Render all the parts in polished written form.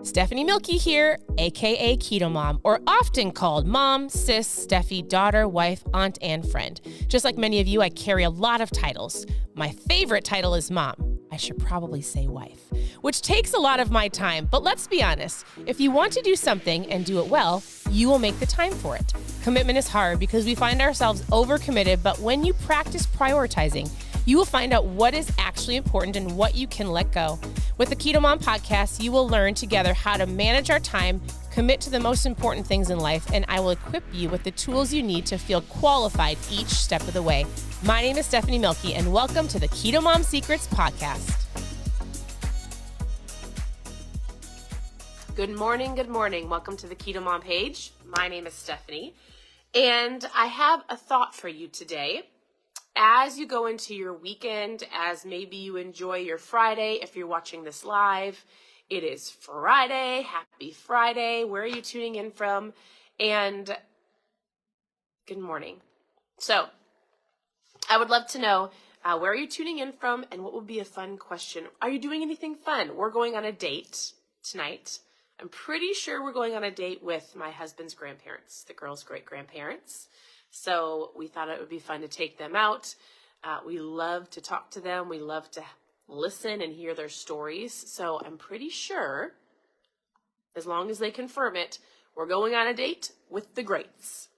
Stephanie Milky here, aka Keto Mom, or often called mom, sis, Steffi, daughter, wife, aunt, and friend. Just like many of you, I carry a lot of titles. My favorite title is mom. I should probably say wife, which takes a lot of my time. But let's be honest, if you want to do something and do it well, you will make the time for it. Commitment is hard because we find ourselves overcommitted, but when you practice prioritizing, you will find out what is actually important and what you can let go. With the Keto Mom podcast, you will learn together how to manage our time, commit to the most important things in life, and I will equip you with the tools you need to feel qualified each step of the way. My name is Stephanie Milky, and welcome to the Keto Mom Secrets podcast. Good morning, good morning. Welcome to the Keto Mom page. My name is Stephanie, and I have a thought for you today. As you go into your weekend, as maybe you enjoy your Friday, if you're watching this live, it is Friday. Happy Friday. Where are you tuning in from? And good morning. So I would love to know where are you tuning in from and what would be a fun question? Are you doing anything fun? We're going on a date tonight. I'm pretty sure we're going on a date with my husband's grandparents, the girls' great-grandparents. So we thought it would be fun to take them out. We love to talk to them. We love to listen and hear their stories. So I'm pretty sure, as long as they confirm it, we're going on a date with the greats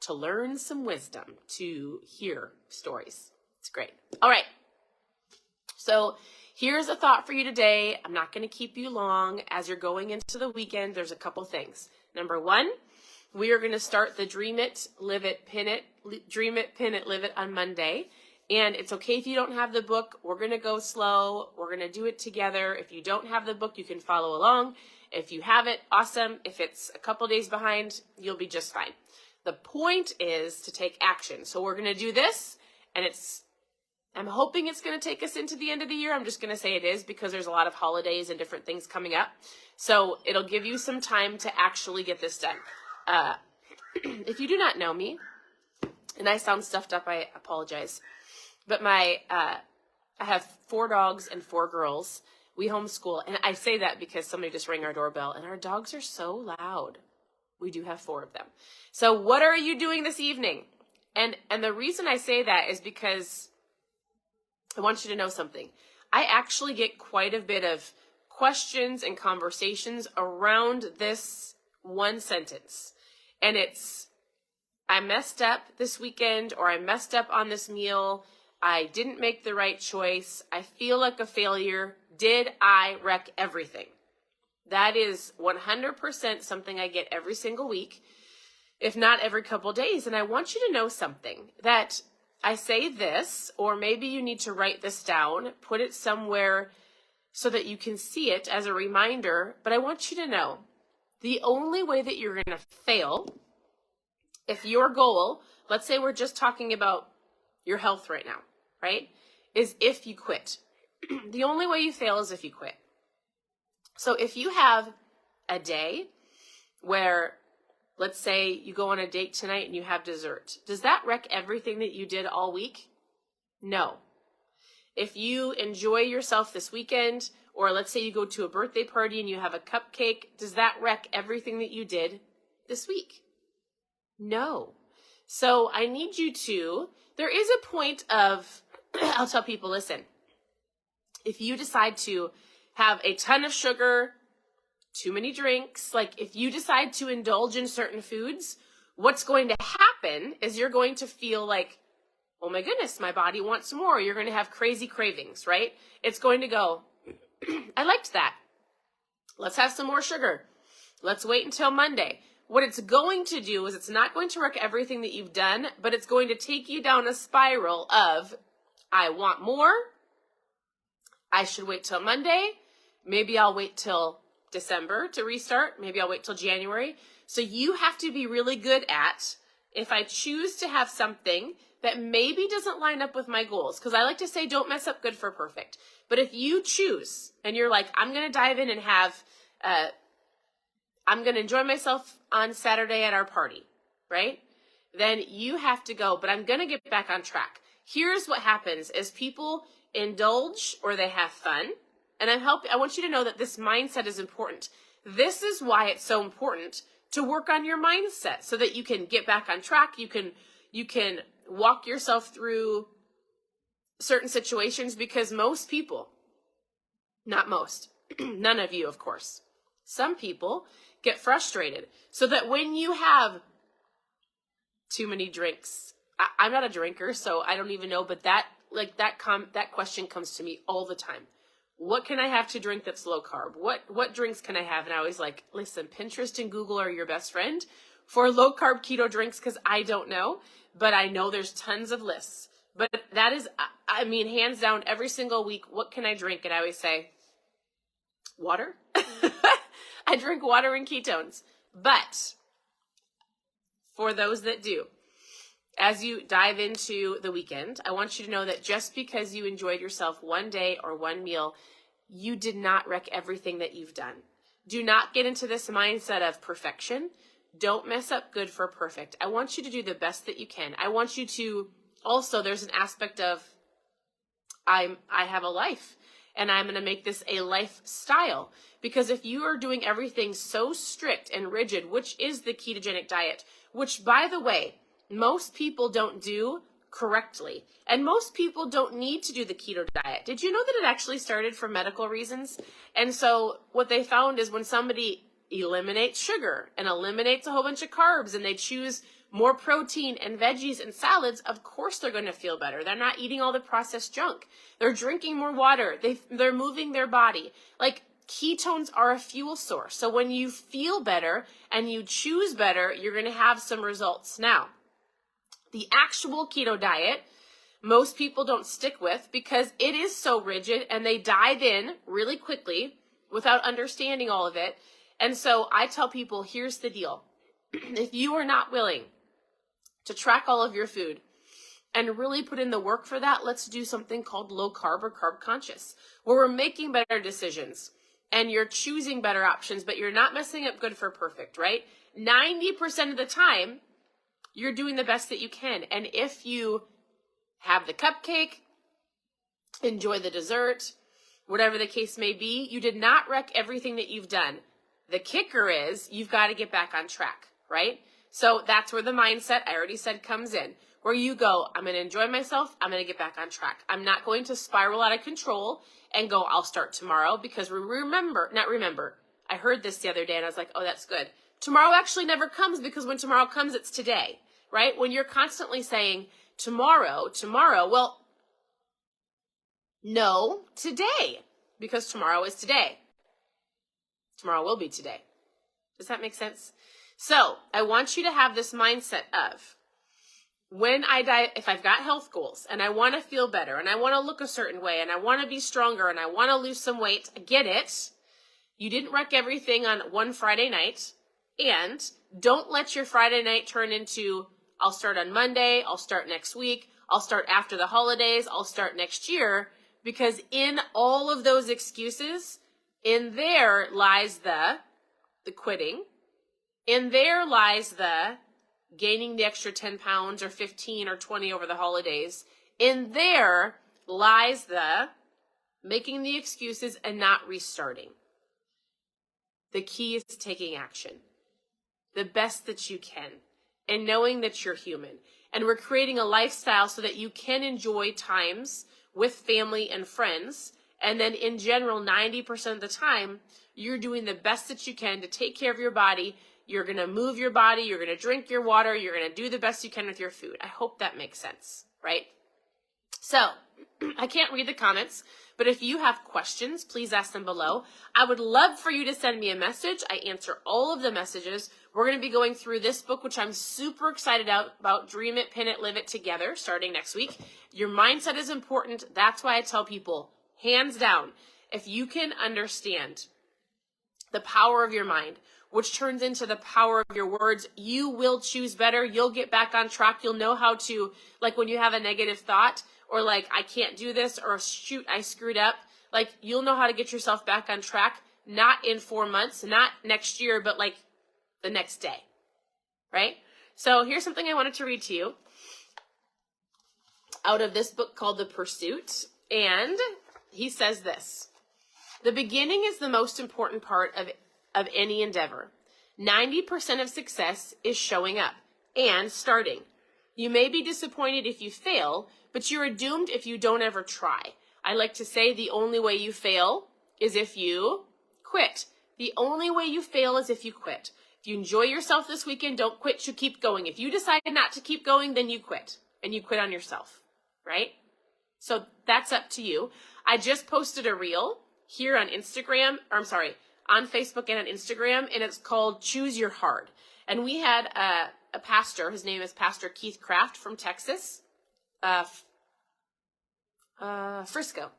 to learn some wisdom, to hear stories. It's great. All right. So here's a thought for you today. I'm not going to keep you long. As you're going into the weekend, there's a couple things. Number one, we are going to start the Dream It, Live It, Pin It, Dream It, Pin It, Live It on Monday. And it's okay if you don't have the book. We're going to go slow. We're going to do it together. If you don't have the book, you can follow along. If you have it, awesome. If it's a couple days behind, you'll be just fine. The point is to take action. So we're going to do this, and I'm hoping it's going to take us into the end of the year. I'm just going to say it is because there's a lot of holidays and different things coming up. So it'll give you some time to actually get this done. If you do not know me, and I sound stuffed up, I apologize. But I have 4 dogs and 4 girls. We homeschool, and I say that because somebody just rang our doorbell, and our dogs are so loud. We do have 4 of them. So what are you doing this evening? And the reason I say that is because I want you to know something. I actually get quite a bit of questions and conversations around this one sentence. And it's, I messed up this weekend, or I messed up on this meal. I didn't make the right choice. I feel like a failure. Did I wreck everything? That is 100% something I get every single week, if not every couple days. And I want you to know something, that I say this, or maybe you need to write this down, put it somewhere so that you can see it as a reminder. But I want you to know, the only way that you're going to fail, if your goal, let's say we're just talking about your health right now, right, is if you quit. The only way you fail is if you quit. So if you have a day where, let's say you go on a date tonight and you have dessert, does that wreck everything that you did all week? No. If you enjoy yourself this weekend, or let's say you go to a birthday party and you have a cupcake, does that wreck everything that you did this week? No. So I need you to, there is a point of, I'll tell people, listen, if you decide to have a ton of sugar, too many drinks, like if you decide to indulge in certain foods, what's going to happen is you're going to feel like, oh my goodness, my body wants more. You're going to have crazy cravings, right? It's going to go, I liked that. Let's have some more sugar. Let's wait until Monday. What it's going to do is it's not going to wreck everything that you've done, but it's going to take you down a spiral of, I want more. I should wait till Monday. Maybe I'll wait till December to restart. Maybe I'll wait till January. So you have to be really good at, if I choose to have something that maybe doesn't line up with my goals, because I like to say, don't mess up good for perfect. But if you choose and you're like, I'm going to dive in and have, I'm going to enjoy myself on Saturday at our party, right? Then you have to go, but I'm going to get back on track. Here's what happens is people indulge or they have fun. And I want you to know that this mindset is important. This is why it's so important to work on your mindset so that you can get back on track. You can walk yourself through certain situations, because most people, not most, none of you, of course, some people get frustrated so that when you have too many drinks, I'm not a drinker, so I don't even know, but that question comes to me all the time. What can I have to drink that's low carb? What drinks can I have? And I always like, listen, Pinterest and Google are your best friend for low carb keto drinks, because I don't know, but I know there's tons of lists. But that is, I mean, hands down, every single week, what can I drink? And I always say, water. I drink water and ketones. But for those that do, as you dive into the weekend, I want you to know that just because you enjoyed yourself one day or one meal, you did not wreck everything that you've done. Do not get into this mindset of perfection. Don't mess up good for perfect. I want you to do the best that you can. I want you to also, there's an aspect of I have a life, and I'm going to make this a lifestyle. Because if you are doing everything so strict and rigid, which is the ketogenic diet, which, by the way, most people don't do correctly. And most people don't need to do the keto diet. Did you know that it actually started for medical reasons? And so what they found is when somebody eliminates sugar and eliminates a whole bunch of carbs, and they choose more protein and veggies and salads, of course they're going to feel better. They're not eating all the processed junk. They're drinking more water. They're moving their body. Like, ketones are a fuel source. So when you feel better and you choose better, you're going to have some results. Now, the actual keto diet, most people don't stick with because it is so rigid, and they dive in really quickly without understanding all of it. And so I tell people, here's the deal. If you are not willing to track all of your food and really put in the work for that, let's do something called low carb or carb conscious, where we're making better decisions and you're choosing better options, but you're not messing up good for perfect, right? 90% of the time, you're doing the best that you can. And if you have the cupcake, enjoy the dessert, whatever the case may be, you did not wreck everything that you've done. The kicker is you've got to get back on track, right? So that's where the mindset, I already said, comes in, where you go, I'm going to enjoy myself. I'm going to get back on track. I'm not going to spiral out of control and go, I'll start tomorrow, because I heard this the other day and I was like, oh, that's good. Tomorrow actually never comes, because when tomorrow comes, it's today, right? When you're constantly saying tomorrow, well, no, today, because tomorrow is today. Tomorrow will be today. Does that make sense? So I want you to have this mindset of, when I die, if I've got health goals and I want to feel better and I want to look a certain way and I want to be stronger and I want to lose some weight, I get it. You didn't wreck everything on one Friday night, and don't let your Friday night turn into, I'll start on Monday, I'll start next week, I'll start after the holidays, I'll start next year, because in all of those excuses, in there lies the quitting. In there lies the gaining the extra 10 pounds or 15 or 20 over the holidays. In there lies the making the excuses and not restarting. The key is taking action, the best that you can, and knowing that you're human. And we're creating a lifestyle so that you can enjoy times with family and friends. And then in general, 90% of the time, you're doing the best that you can to take care of your body. You're going to move your body. You're going to drink your water. You're going to do the best you can with your food. I hope that makes sense, right? So I can't read the comments, but if you have questions, please ask them below. I would love for you to send me a message. I answer all of the messages. We're going to be going through this book, which I'm super excited about, Dream It, Pin It, Live It Together, starting next week. Your mindset is important. That's why I tell people, hands down, if you can understand the power of your mind, which turns into the power of your words, you will choose better. You'll get back on track. You'll know how to, like when you have a negative thought, or like, I can't do this, or shoot, I screwed up. Like, you'll know how to get yourself back on track, not in 4 months, not next year, but like the next day, right? So here's something I wanted to read to you out of this book called The Pursuit. And he says this: The beginning is the most important part of any endeavor. 90% of success is showing up and starting. You may be disappointed if you fail, but you are doomed if you don't ever try. I like to say the only way you fail is if you quit. The only way you fail is if you quit. If you enjoy yourself this weekend, don't quit, you keep going. If you decide not to keep going, then you quit. And you quit on yourself, right? So that's up to you. I just posted a reel here on Instagram, on Facebook and on Instagram, and it's called Choose Your Hard. And we had a pastor, his name is Pastor Keith Kraft from Texas, Frisco,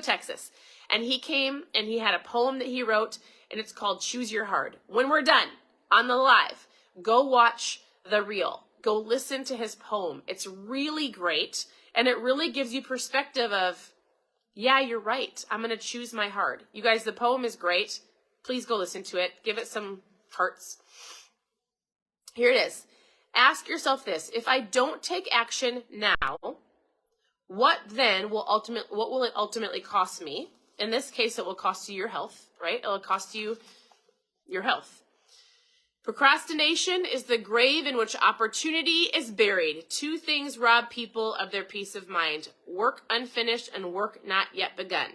Texas. And he came and he had a poem that he wrote, and it's called Choose Your Hard. When we're done on the live, go watch the reel. Go listen to his poem. It's really great, and it really gives you perspective of, yeah, you're right. I'm going to choose my hard. You guys, the poem is great. Please go listen to it. Give it some hearts. Here it is. Ask yourself this. If I don't take action now, what will it ultimately cost me? In this case, it will cost you your health, right? It will cost you your health. Procrastination is the grave in which opportunity is buried. Two things rob people of their peace of mind: work unfinished and work not yet begun.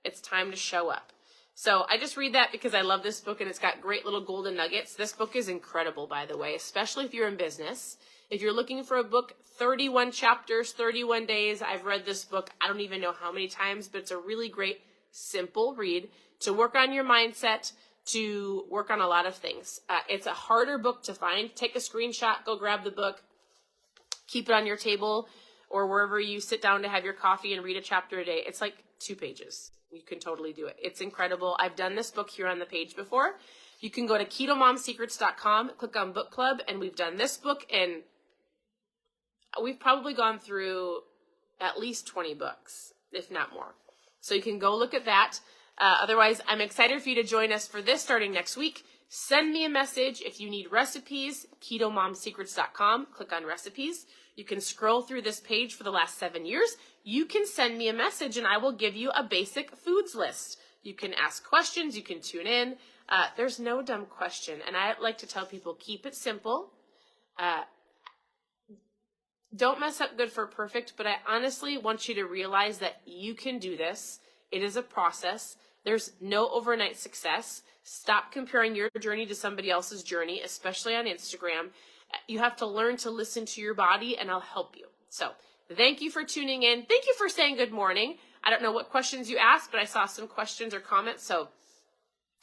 It's time to show up. So I just read that because I love this book, and it's got great little golden nuggets. This book is incredible, by the way, especially if you're in business. If you're looking for a book, 31 chapters, 31 days. I've read this book, I don't even know how many times, but it's a really great, simple read to work on your mindset, to work on a lot of things. It's a harder book to find. Take a screenshot, go grab the book, keep it on your table or wherever you sit down to have your coffee and read a chapter a day. It's like 2 pages. You can totally do it. It's incredible. I've done this book here on the page before. You can go to KetoMomSecrets.com, click on book club, and we've done this book, and we've probably gone through at least 20 books, if not more. So you can go look at that. Otherwise, I'm excited for you to join us for this starting next week. Send me a message if you need recipes, KetoMomSecrets.com, click on recipes. You can scroll through this page for the last 7 years. You can send me a message and I will give you a basic foods list. You can ask questions, you can tune in. There's no dumb question. And I like to tell people, keep it simple. Don't mess up good for perfect, but I honestly want you to realize that you can do this. It is a process. There's no overnight success. Stop comparing your journey to somebody else's journey, especially on Instagram. You have to learn to listen to your body, and I'll help you. So thank you for tuning in. Thank you for saying good morning. I don't know what questions you asked, but I saw some questions or comments, so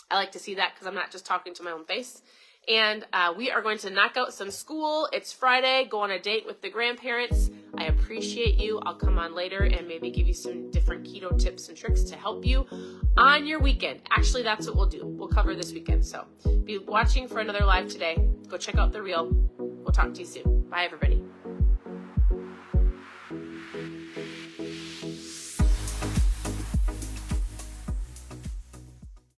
I like to see that because I'm not just talking to my own face. And we are going to knock out some school. It's Friday. Go on a date with the grandparents. I appreciate you. I'll come on later and maybe give you some different keto tips and tricks to help you on your weekend. Actually, that's what we'll do. We'll cover this weekend. So be watching for another live today. Go check out the reel. We'll talk to you soon. Bye, everybody.